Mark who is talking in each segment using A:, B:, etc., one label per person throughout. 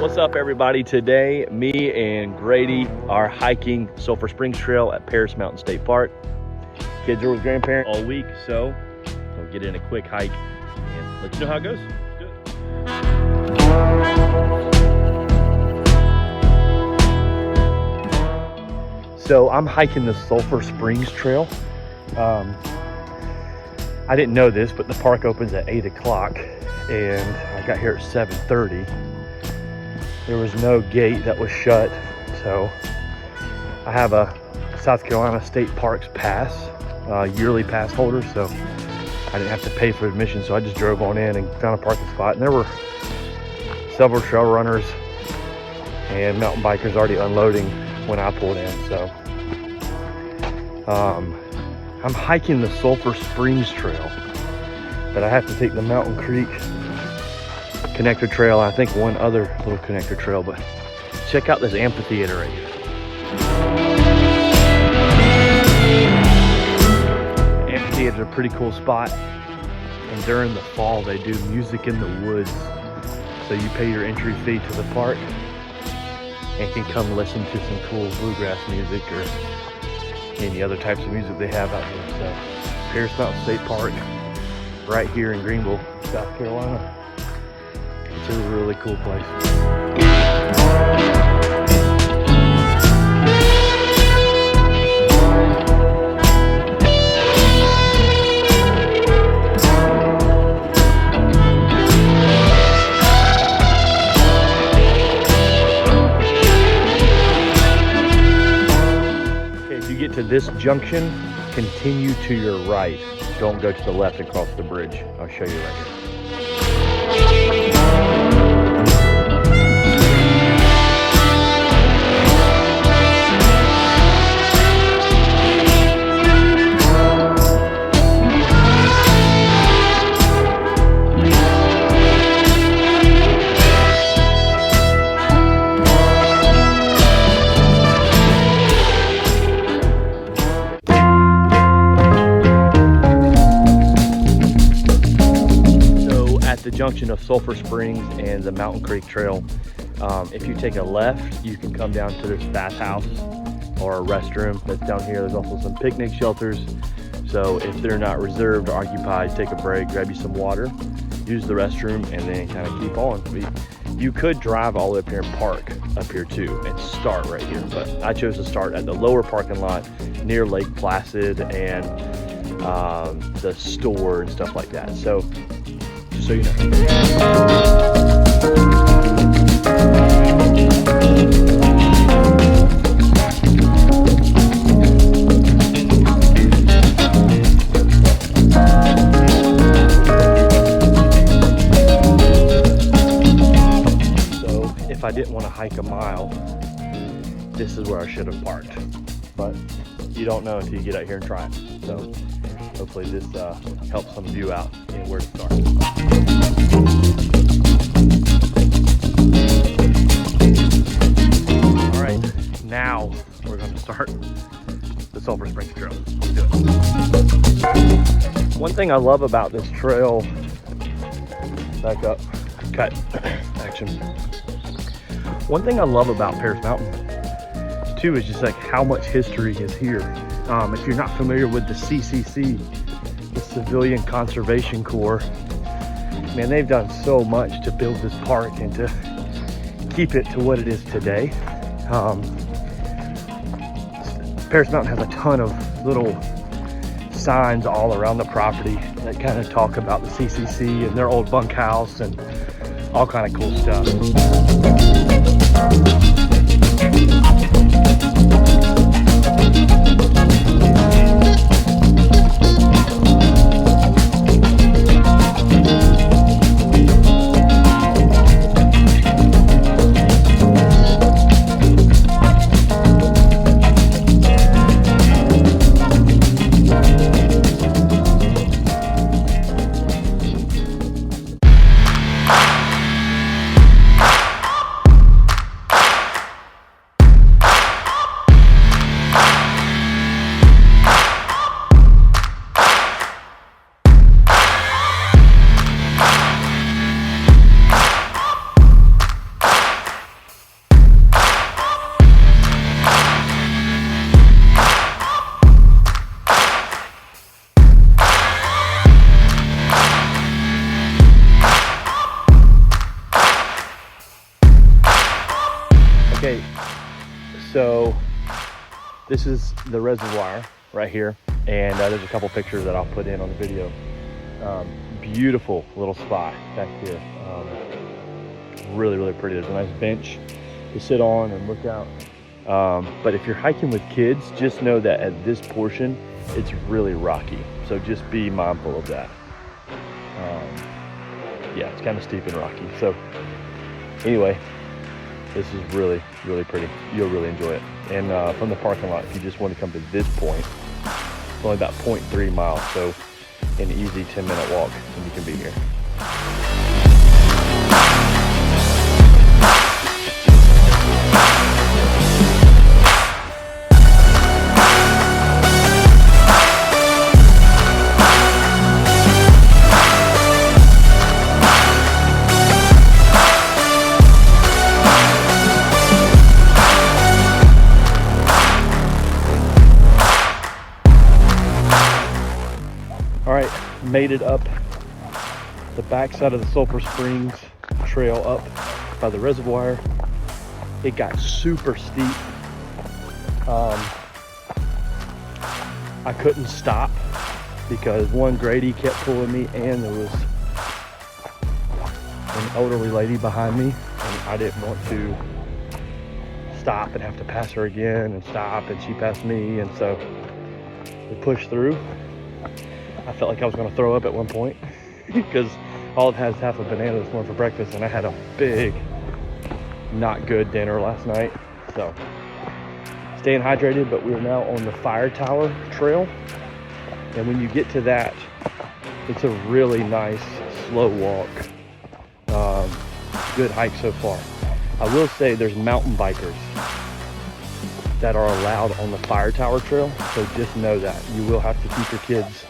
A: What's up, everybody? Today, me and Grady are hiking Sulphur Springs Trail at Paris Mountain State Park. Kids are with grandparents all week, so we'll get in a quick hike and let you know how it goes. Let's do it. So I'm hiking the Sulphur Springs Trail. I didn't know this, but the park opens at 8 o'clock and I got here at 7:30. There was no gate that was shut, so I have a South Carolina State Parks pass, yearly pass holder, so I didn't have to pay for admission, so I just drove on in and found a parking spot. And there were several trail runners and mountain bikers already unloading when I pulled in. So I'm hiking the Sulphur Springs Trail, but I have to take the Mountain Creek connector trail, I think one other little connector trail. But check out this amphitheater right here. Amphitheater is a pretty cool spot, and during the fall they do music in the woods, so you pay your entry fee to the park and can come listen to some cool bluegrass music or any other types of music they have out here. So Paris Mountain State Park, right here in Greenville, South Carolina. It's a really cool place. Okay, if you get to this junction, continue to your right. Don't go to the left and cross the bridge. I'll show you right here. Junction of Sulphur Springs and the Mountain Creek Trail. If you take a left, you can come down to this bathhouse or a restroom that's down here. There's also some picnic shelters, so if they're not reserved or occupied, take a break, grab you some water, use the restroom, and then kind of keep on. You could drive all the way up here and park up here too and start right here, but I chose to start at the lower parking lot near Lake Placid and the store and stuff like that. So so you know. So if I didn't want to hike a mile, this is where I should have parked. But you don't know until you get out here and try it. So hopefully this helps some of you out in where to start. All right, now we're going to start the Sulphur Springs Trail. Let's do it. One thing I love about this trail, back up, cut, action. One thing I love about Paris Mountain too is just like how much history is here. If you're not familiar with the CCC, the Civilian Conservation Corps, man, they've done so much to build this park and to keep it to what it is today. Paris Mountain has a ton of little signs all around the property that kind of talk about the CCC and their old bunkhouse and all kind of cool stuff. this is the reservoir right here, and there's a couple pictures that I'll put in on the video. Beautiful little spot back here. Really, really pretty. There's a nice bench to sit on and look out. But if you're hiking with kids, just know that at this portion, it's really rocky. So just be mindful of that. Yeah, it's kind of steep and rocky. So anyway, this is really, really pretty. You'll really enjoy it. And from the parking lot, if you just want to come to this point, it's only about 0.3 miles. So an easy 10-minute walk and you can be here. All right, made it up the backside of the Sulphur Springs Trail up by the reservoir. It got super steep. I couldn't stop because one, Grady kept pulling me, and there was an elderly lady behind me, and I didn't want to stop and have to pass her again and stop, and she passed me, and so we pushed through. I felt like I was going to throw up at one point because Olive has half a banana this morning for breakfast, and I had a big, not good dinner last night. So, staying hydrated, but we're now on the Fire Tower Trail. And when you get to that, it's a really nice, slow walk. Good hike so far. I will say there's mountain bikers that are allowed on the Fire Tower Trail. So just know that. You will have to keep your kids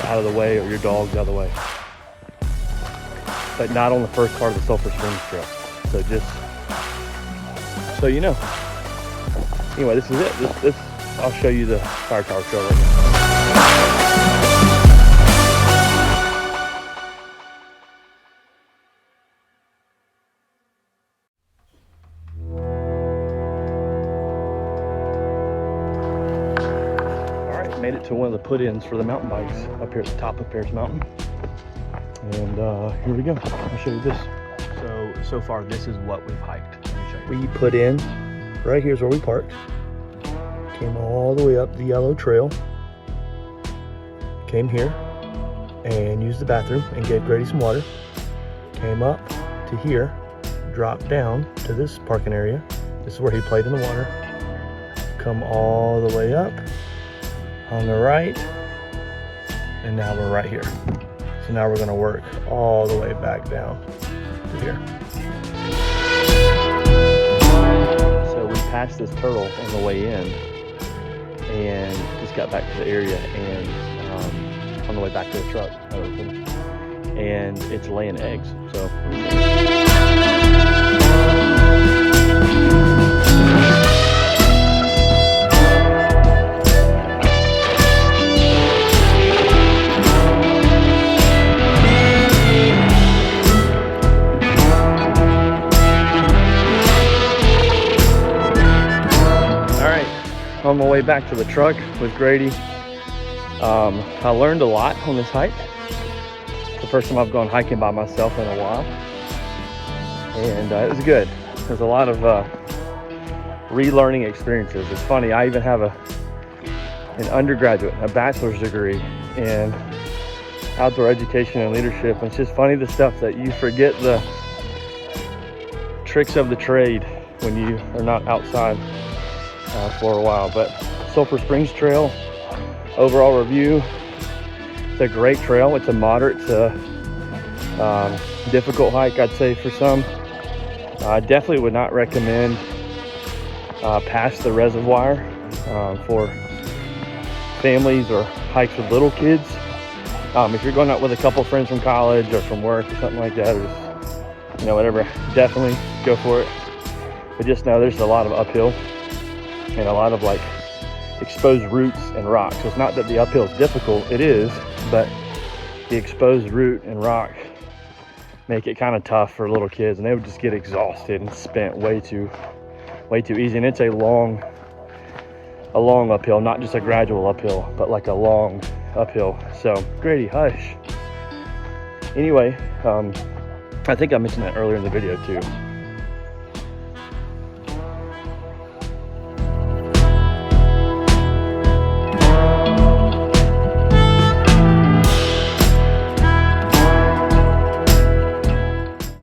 A: out of the way, or your dogs out of the way, but not on the first part of the Sulphur Springs Trail. So just so you know. Anyway, this is it. This I'll show you the Fire Tower Trail right now. Made it to one of the put-ins for the mountain bikes up here at the top of Paris Mountain. And here we go. I'll show you this. So far, this is what we've hiked. Let me show you. We put in, right here's where we parked. Came all the way up the yellow trail. Came here and used the bathroom and gave Grady some water. Came up to here, dropped down to this parking area. This is where he played in the water. Come all the way up on the right, and now we're right here. So now we're gonna work all the way back down to here. So we passed this turtle on the way in and just got back to the area, and on the way back to the truck, and it's laying eggs. So on my way back to the truck with Grady. I learned a lot on this hike. It's the first time I've gone hiking by myself in a while, and it was good. There's a lot of relearning experiences. It's funny, I even have an undergraduate, a bachelor's degree in outdoor education and leadership. And it's just funny, the stuff that you forget, the tricks of the trade when you are not outside for a while. But Sulphur Springs Trail, overall review, it's a great trail. It's a moderate to difficult hike, I'd say, for some. I definitely would not recommend past the reservoir for families or hikes with little kids. If you're going out with a couple friends from college or from work or something like that, or just, whatever, definitely go for it. But just know there's a lot of uphill and a lot of like exposed roots and rocks. So it's not that the uphill is difficult, it is, but the exposed root and rock make it kind of tough for little kids, and they would just get exhausted and spent way too easy. And it's a long a long uphill, not just a gradual uphill, but like a long uphill. So Grady, hush. Anyway, I think I mentioned that earlier in the video too.